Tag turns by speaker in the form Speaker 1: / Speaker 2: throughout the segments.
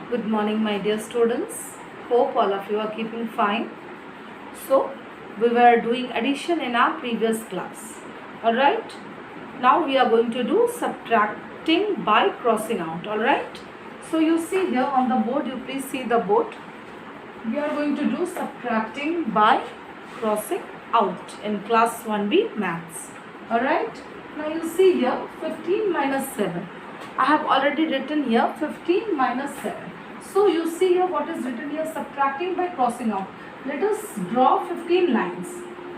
Speaker 1: Good morning, my dear students. Hope all of you are keeping fine. So, we were doing addition in our previous class. Alright, now we are going to do subtracting by crossing out. Alright, so you see here on the board, you please see the board. We are going to do subtracting by crossing out in class 1B maths. Alright, now you see here 15 minus 7. I have already written here 15 minus 7. So you see here what is written here, subtracting by crossing out. Let us draw 15 lines.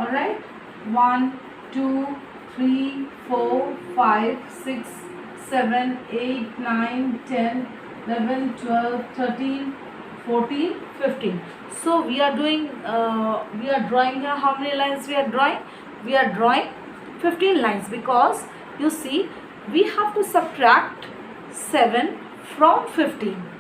Speaker 1: Alright, 1, 2, 3, 4, 5, 6, 7, 8, 9, 10, 11, 12, 13, 14, 15. So we are drawing here how many lines we are drawing? We are drawing 15 lines because you see we have to subtract 7 from 15.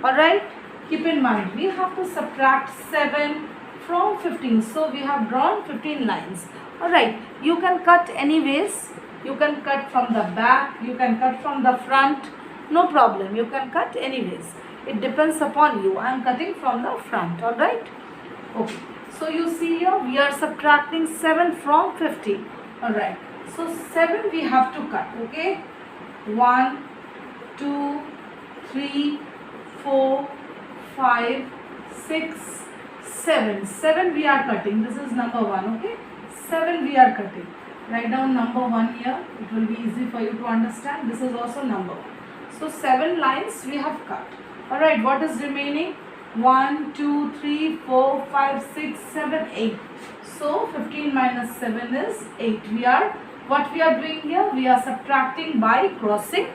Speaker 1: Alright, keep in mind we have to subtract 7 from 15. So we have drawn 15 lines. Alright, you can cut anyways. You can cut from the back, you can cut from the front, no problem. You can cut anyways. It depends upon you. I am cutting from the front. Alright, okay. So you see here we are subtracting 7 from 50. Alright, so 7 we have to cut. Okay, 1, 2, 3, 4, 5, 6, 7. 7 we are cutting. This is number 1. Okay, 7 we are cutting. Write down number 1 here. It will be easy for you to understand. This is also number 1. So 7 lines we have cut. Alright, what is remaining? 1, 2, 3, 4, 5, 6, 7, 8. So 15 minus 7 is 8. What we are doing here? We are subtracting by crossing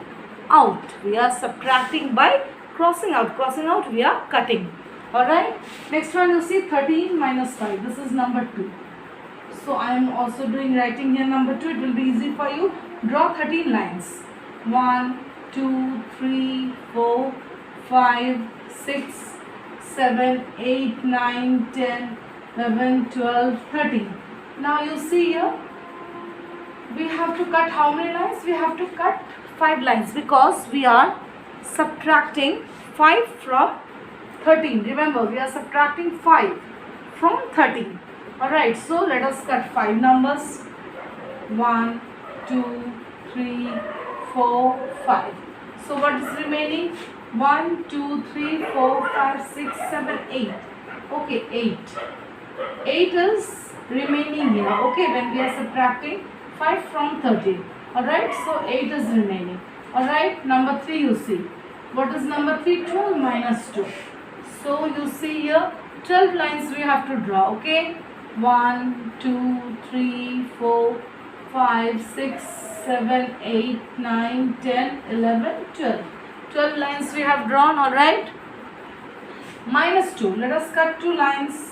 Speaker 1: out. We are subtracting by crossing out. Crossing out we are cutting. Alright. Next one you see 13 minus 5. This is number 2. So I am also writing here number 2. It will be easy for you. Draw 13 lines. 1, 2, 3, 4, 5, 6, 7, 8, 9, 10, 11, 12, 13. Now you see here we have to cut how many lines? We have to cut 5 lines because we are subtracting 5 from 13. Remember, we are subtracting 5 from 13. Alright, so let us cut 5 numbers. 1, 2, 3, 4, 5. So what is remaining? 1, 2, 3, 4, 5, 6, 7, 8. Okay, 8. 8 is remaining here. Okay, when we are subtracting 5 from 13. Alright, so 8 is remaining. Alright, number 3 you see. What is number 3? 12 minus 2. So you see here 12 lines we have to draw. Okay, 1, 2, 3, 4, 5, 6, 7, 8, 9, 10, 11, 12. 12 lines we have drawn. Alright, minus 2. Let us cut 2 lines.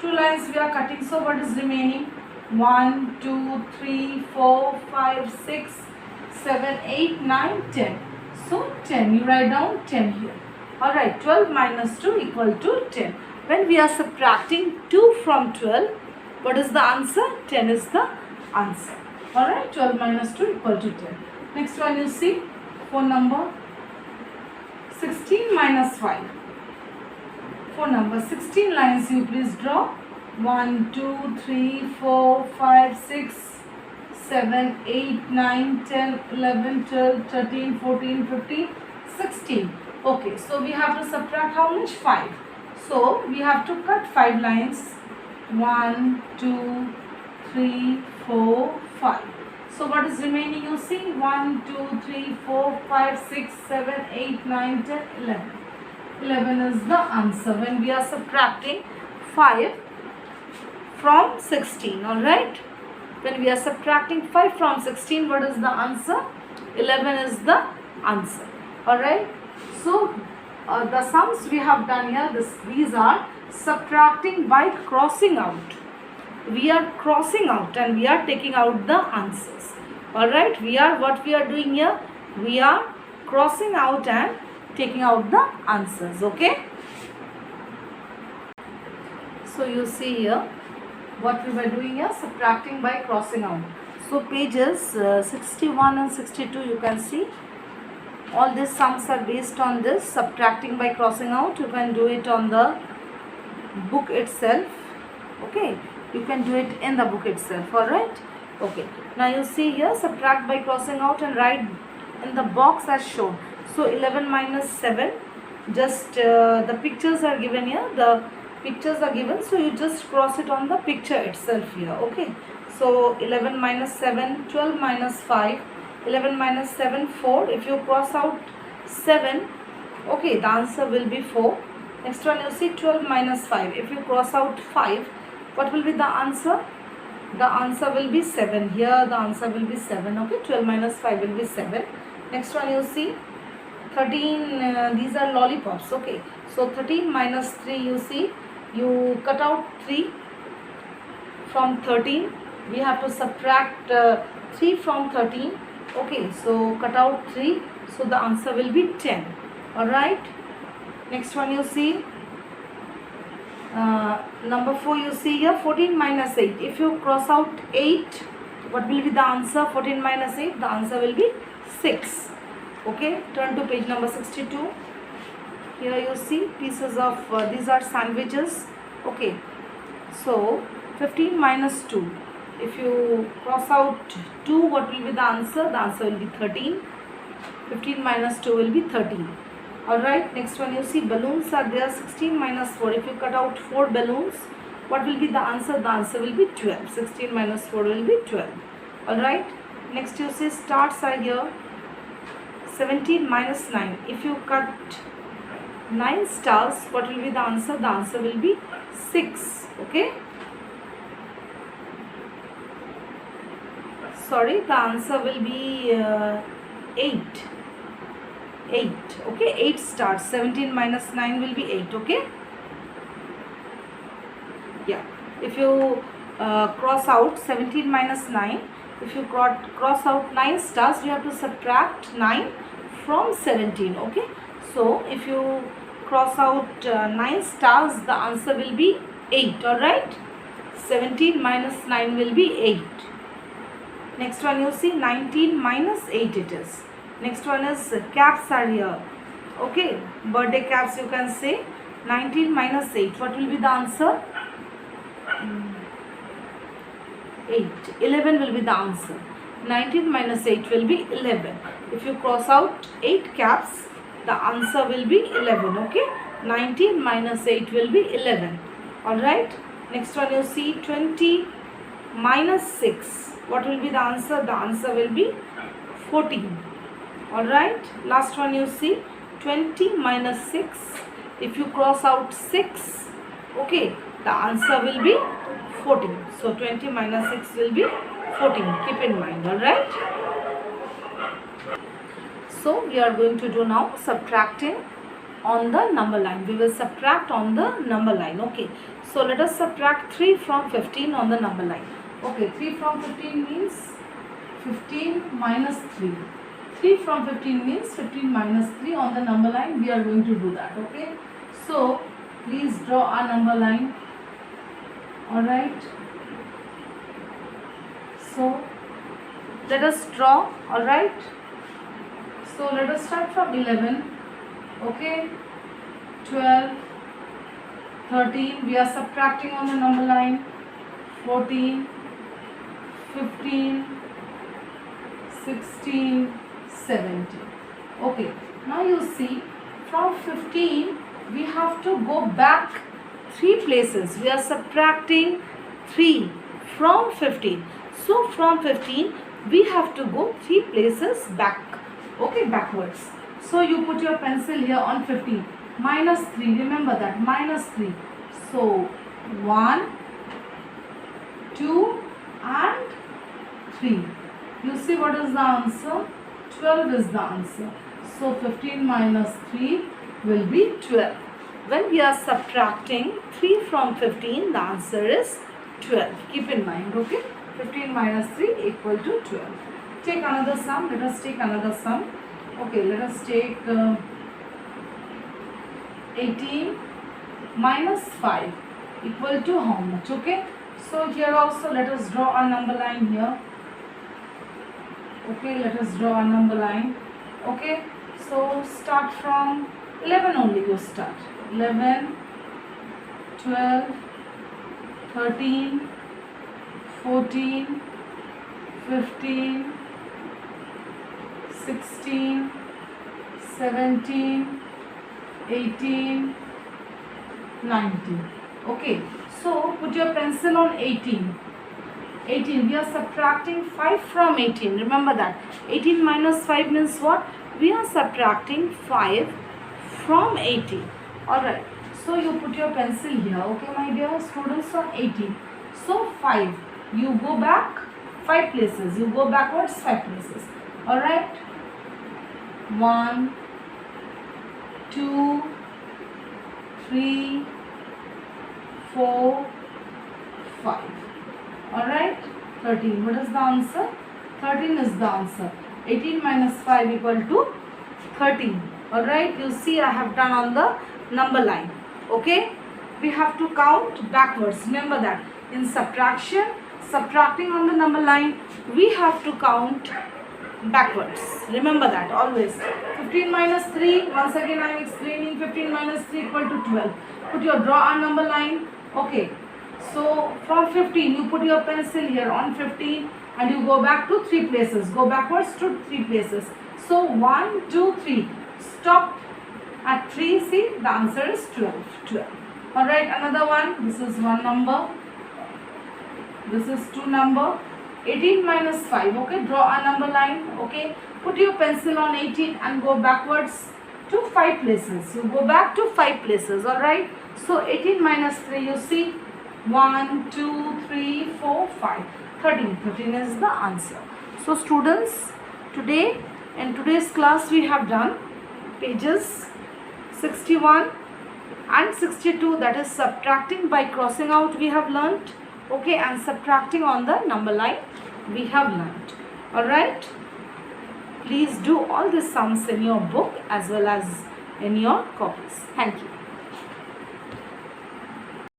Speaker 1: 2 lines we are cutting. So what is remaining? 1, 2, 3, 4, 5, 6, 7, 8, 9, 10. So 10. You write down 10 here. Alright, 12 minus 2 equal to 10. When we are subtracting 2 from 12, what is the answer? 10 is the answer. Alright, 12 minus 2 equal to 10. Next one you see, phone number 16 minus 5. Phone number 16 lines you please draw. 1, 2, 3, 4, 5, 6, 7, 8, 9, 10, 11, 12, 13, 14, 15, 16. Okay, so we have to subtract how much? 5. So we have to cut 5 lines. 1, 2, 3, 4, 5. So what is remaining? You see 1, 2, 3, 4, 5, 6, 7, 8, 9, 10, 11. 11 is the answer when we are subtracting 5 from 16. Alright, when we are subtracting 5 from 16, what is the answer? 11 is the answer. Alright, so the sums we have done here, these are subtracting by crossing out. We are crossing out and we are taking out the answers. Alright, what we are doing here? We are crossing out and taking out the answers. Okay, so you see here what we were doing here, subtracting by crossing out. So pages 61 and 62 you can see. All these sums are based on this subtracting by crossing out. You can do it on the book itself. Okay, you can do it in the book itself. All right. Okay, now you see here, subtract by crossing out and write in the box as shown. So 11 minus 7, just the pictures are given here, the pictures are given, so you just cross it on the picture itself here. Okay, so 11 minus 7, 12 minus 5, 11 minus 7, 4. If you cross out 7, okay, the answer will be 4. Next one, you see 12 minus 5. If you cross out 5, what will be the answer? The answer will be 7. Here the answer will be 7. Okay, 12 minus 5 will be 7. Next one, you see 13, these are lollipops. Okay, so 13 minus 3, you see, you cut out 3 from 13. We have to subtract 3 from 13. Okay, so cut out 3, so the answer will be 10. Alright, next one, you see number 4, you see here 14 minus 8. If you cross out 8, what will be the answer? 14 minus 8, the answer will be 6. Okay, turn to page number 62. Here you see pieces of these are sandwiches. Okay, so 15 minus 2. If you cross out 2, what will be the answer? The answer will be 13. 15 minus 2 will be 13. Alright, next one, you see balloons are there. 16 minus 4. If you cut out 4 balloons, what will be the answer? The answer will be 12. 16 minus 4 will be 12. Alright, next you see stars are here. 17 minus 9. If you cut 9 stars, what will be the answer? The answer will be 6. Okay, sorry, the answer will be 8. 8. Okay, 8 stars. 17 minus 9 will be 8. Okay, yeah. If you cross out 17 minus 9, if you cross out 9 stars, you have to subtract 9 from 17. Okay, so if you cross out 9 stars, the answer will be 8. Alright, 17 minus 9 will be 8. Next one, you see 19 minus 8 it is. Next one is caps are here. Okay, birthday caps you can say. 19 minus 8, what will be the answer? 8. 11 will be the answer. 19 minus 8 will be 11. If you cross out 8 caps, the answer will be 11. Okay, 19 minus 8 will be 11. Alright, next one, you see 20 minus 6. What will be the answer? The answer will be 14. Alright, last one, you see 20 minus 6. If you cross out 6, okay, the answer will be 14. So 20 minus 6 will be 14. Keep in mind. Alright, so we are going to do now subtracting on the number line. We will subtract on the number line. Okay, so let us subtract 3 from 15 on the number line. Okay, 3 from 15 means 15 minus 3. 3 from 15 means 15 minus 3 on the number line. We are going to do that. Okay, so please draw a number line. Alright, so let us draw. Alright, so let us start from 11. Okay, 12, 13. We are subtracting on the number line. 14, 15, 16, 17. Okay, now you see from 15 we have to go back 3 places. We are subtracting 3 from 15. So from 15 we have to go 3 places back. Okay, backwards. So you put your pencil here on 15. Minus 3, remember that, minus 3. So 1, 2 and 3. You see what is the answer? 12 is the answer. So 15 minus 3 will be 12. When we are subtracting 3 from 15, the answer is 12. Keep in mind, okay? 15 minus 3 equal to 12. Take another sum. Let us take another sum. Okay, let us take 18 minus 5 equal to how much? Okay, so here also let us draw a number line here. Okay, let us draw a number line. Okay, So start from 11 only, you start. 11, 12, 13, 14, 15, 16, 17, 18, 19. Okay, so put your pencil on 18. 18, we are subtracting 5 from 18. Remember that. 18 minus 5 means what? We are subtracting 5 from 18. Alright, so you put your pencil here. Okay, my dear students, on 18. So 5, you go back 5 places. You go backwards 5 places. Alright, 1, 2, 3, 4, 5. Alright, 13. What is the answer? 13 is the answer. 18 minus 5 equal to 13. Alright, you see I have done on the number line. Okay, we have to count backwards. Remember that. In subtraction, subtracting on the number line, we have to count backwards. Remember that always. 15 minus 3, once again I am explaining. 15 minus 3 equal to 12. Put your draw a number line. Okay, so from 15 you put your pencil here on 15 and you go back to 3 places. Go backwards to 3 places. So 1, 2, 3. Stop at 3. See, the answer is 12. 12. Alright, another one. This is one number. This is 2 number. 18 minus 5. Okay, draw a number line. Okay, put your pencil on 18 and go backwards to 5 places. You go back to 5 places. Alright, so 18 minus 3, you see, 1, 2, 3, 4, 5. 13. 13 is the answer. So students, today in today's class we have done pages 61 and 62, that is subtracting by crossing out we have learnt. Okay, and subtracting on the number line we have learnt. Alright, please do all the sums in your book as well as in your copies. Thank you.